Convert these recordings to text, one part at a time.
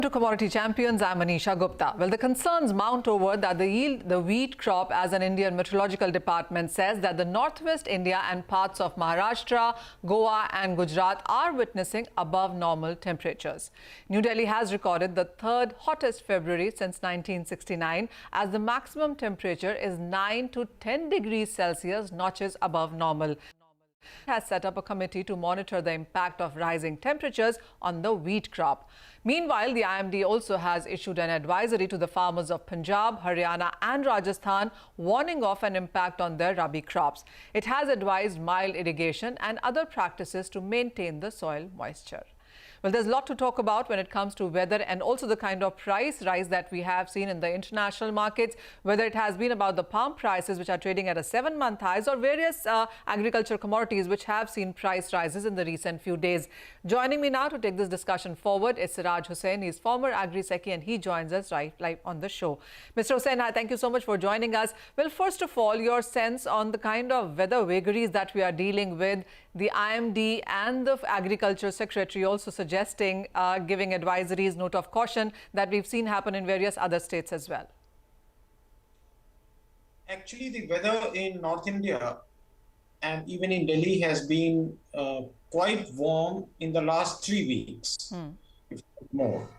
To commodity champions, I'm Manisha Gupta. Well, the concerns mount over that the wheat crop, as an Indian Meteorological Department says, that the northwest India and parts of Maharashtra, Goa and Gujarat are witnessing above normal temperatures. New Delhi has recorded the third hottest February since 1969, as the maximum temperature is 9 to 10 degrees Celsius, notches above normal. Has set up a committee to monitor the impact of rising temperatures on the wheat crop. Meanwhile, the IMD also has issued an advisory to the farmers of Punjab, Haryana and Rajasthan, warning of an impact on their rabi crops. It has advised mild irrigation and other practices to maintain the soil moisture. Well, there's a lot to talk about when it comes to weather and also the kind of price rise that we have seen in the international markets, whether it has been about the palm prices, which are trading at a 7-month highs, or various agriculture commodities which have seen price rises in the recent few days. Joining me now to take this discussion forward is Siraj Hussain. He's former Agri-Secretary and he joins us right live on the show. Mr. Hussain, hi, thank you so much for joining us. Well, first of all, your sense on the kind of weather vagaries that we are dealing with. The IMD and the Agricultural Secretary also suggesting giving advisories, note of caution that we've seen happen in various other states as well. Actually, the weather in North India and even in Delhi has been quite warm in the last 3 weeks, if not more.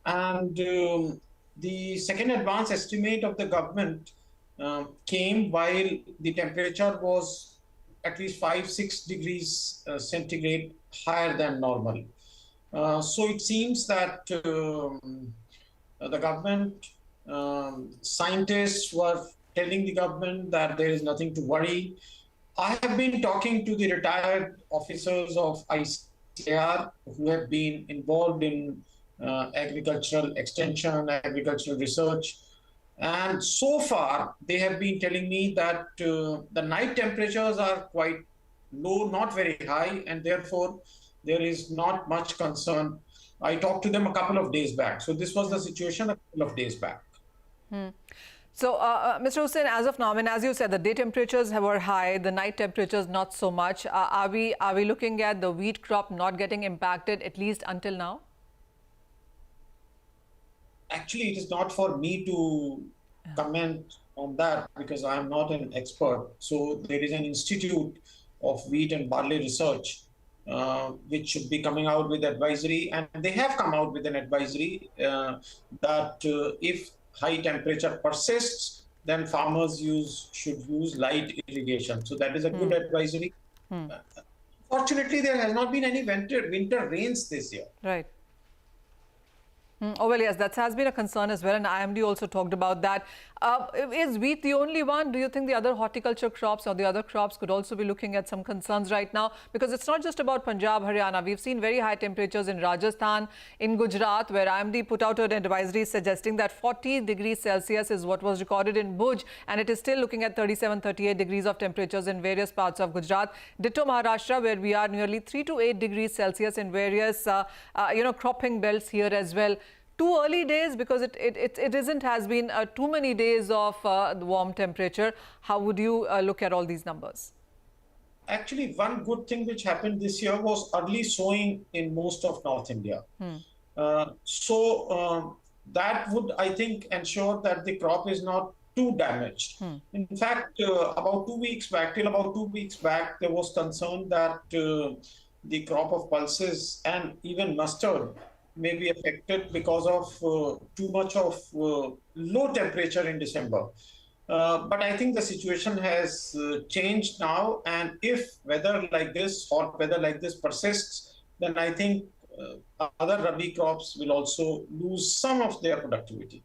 And the second advance estimate of the government came while the temperature was at least 5-6 degrees centigrade higher than normal. So it seems that the government, scientists were telling the government that there is nothing to worry. I have been talking to the retired officers of ICAR who have been involved in agricultural extension, agricultural research. And so far, they have been telling me that the night temperatures are quite low, not very high, and therefore there is not much concern. I talked to them a couple of days back. So this was the situation a couple of days back. So, Mr. Hussain, as of now, I mean, as you said, the day temperatures were high, the night temperatures not so much. Are we looking at the wheat crop not getting impacted, at least until now? Actually, it is not for me to comment on that because I am not an expert. So there is an Institute of Wheat and Barley Research which should be coming out with advisory, and they have come out with an advisory that if high temperature persists, then farmers should use light irrigation. So that is a good advisory. Fortunately, there has not been any winter rains this year. Right. Oh, well, yes, that has been a concern as well, and IMD also talked about that. Is wheat the only one? Do you think the other horticulture crops or the other crops could also be looking at some concerns right now? Because it's not just about Punjab, Haryana. We've seen very high temperatures in Rajasthan, in Gujarat, where IMD put out an advisory suggesting that 40 degrees Celsius is what was recorded in Bhuj, and it is still looking at 37, 38 degrees of temperatures in various parts of Gujarat. Ditto Maharashtra, where we are nearly 3 to 8 degrees Celsius in various, cropping belts here as well. Too early days, because it has been too many days of warm temperature. How would you look at all these numbers? Actually, one good thing which happened this year was early sowing in most of North India. That would, I think, ensure that the crop is not too damaged. In fact, about 2 weeks back, there was concern that the crop of pulses and even mustard may be affected because of too much of low temperature in December. But I think the situation has changed now, and if weather like this, hot weather like this persists, then I think other rabi crops will also lose some of their productivity.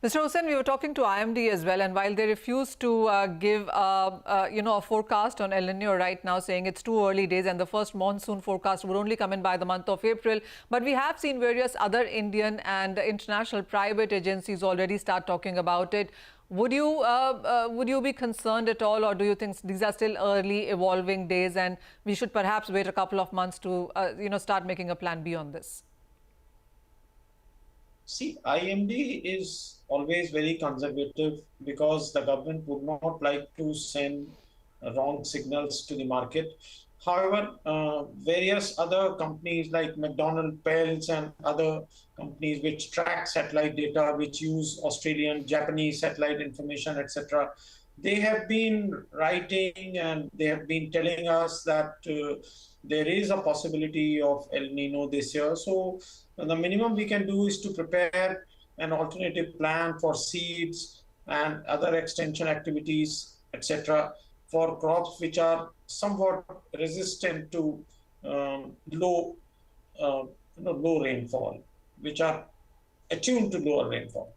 Mr. Hussain, we were talking to IMD as well, and while they refuse to give a forecast on El Niño right now, saying it's too early days and the first monsoon forecast would only come in by the month of April, but we have seen various other Indian and international private agencies already start talking about it. Would you be concerned at all, or do you think these are still early evolving days and we should perhaps wait a couple of months to start making a plan B on this? See, IMD is always very conservative because the government would not like to send wrong signals to the market. However, various other companies like McDonald, Pells, and other companies which track satellite data, which use Australian, Japanese satellite information, etc., they have been writing and they have been telling us that there is a possibility of El Nino this year. So the minimum we can do is to prepare an alternative plan for seeds and other extension activities, etc., for crops which are somewhat resistant to low rainfall, which are attuned to lower rainfall.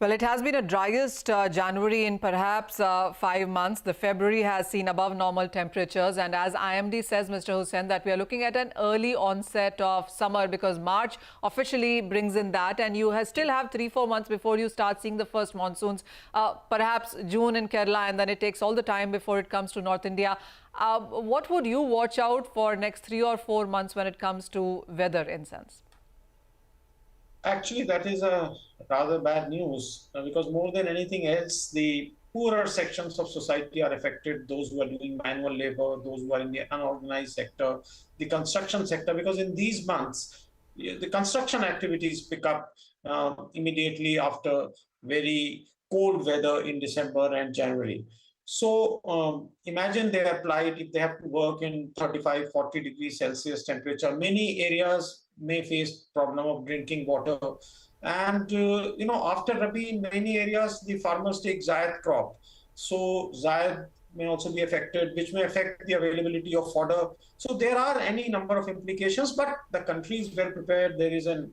Well, it has been a driest January in perhaps 5 months. The February has seen above normal temperatures. And as IMD says, Mr. Hussain, that we are looking at an early onset of summer because March officially brings in that. And you still have 3-4 months before you start seeing the first monsoons, perhaps June in Kerala, and then it takes all the time before it comes to North India. What would you watch out for next 3 or 4 months when it comes to weather in sense? Actually, that is a rather bad news because more than anything else, the poorer sections of society are affected, those who are doing manual labor, those who are in the unorganized sector, the construction sector, because in these months, the construction activities pick up immediately after very cold weather in December and January. So imagine their plight if they have to work in 35, 40 degrees Celsius temperature. Many areas may face problem of drinking water. And, after Rabi, in many areas, the farmers take Zaid crop. So Zaid may also be affected, which may affect the availability of fodder. So there are any number of implications, but the country is well prepared. There is an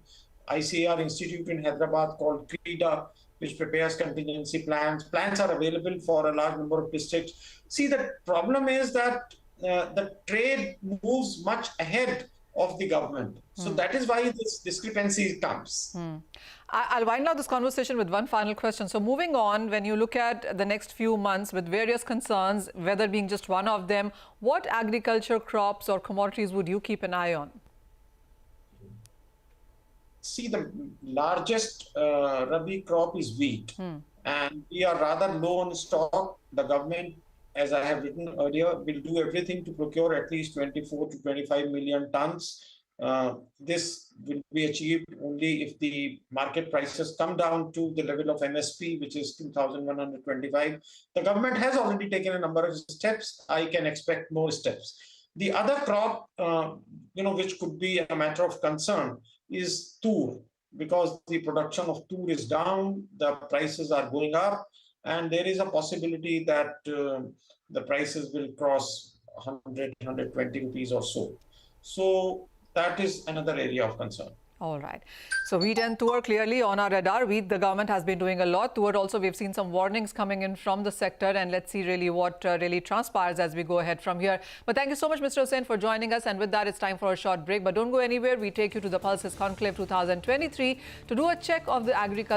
ICAR institute in Hyderabad called CREDA, which prepares contingency plans. Plans are available for a large number of districts. See, the problem is that the trade moves much ahead of the government. So that is why this discrepancy comes. I'll wind up this conversation with one final question. So moving on, when you look at the next few months with various concerns, weather being just one of them, what agriculture crops or commodities would you keep an eye on? See, the largest Rabi crop is wheat, and we are rather low on stock. The government, as I have written earlier, will do everything to procure at least 24 to 25 million tons. This will be achieved only if the market prices come down to the level of MSP, which is 2,125. The government has already taken a number of steps. I can expect more steps. The other crop, which could be a matter of concern, is tur, because the production of tur is down, the prices are going up, and there is a possibility that the prices will cross 100, 120 rupees or so. So that is another area of concern. All right. So wheat and tur clearly on our radar. Wheat, the government has been doing a lot. Tur also, we've seen some warnings coming in from the sector, and let's see really what really transpires as we go ahead from here. But thank you so much, Mr. Hussain, for joining us. And with that, it's time for a short break. But don't go anywhere. We take you to the Pulses Conclave 2023 to do a check of the agriculture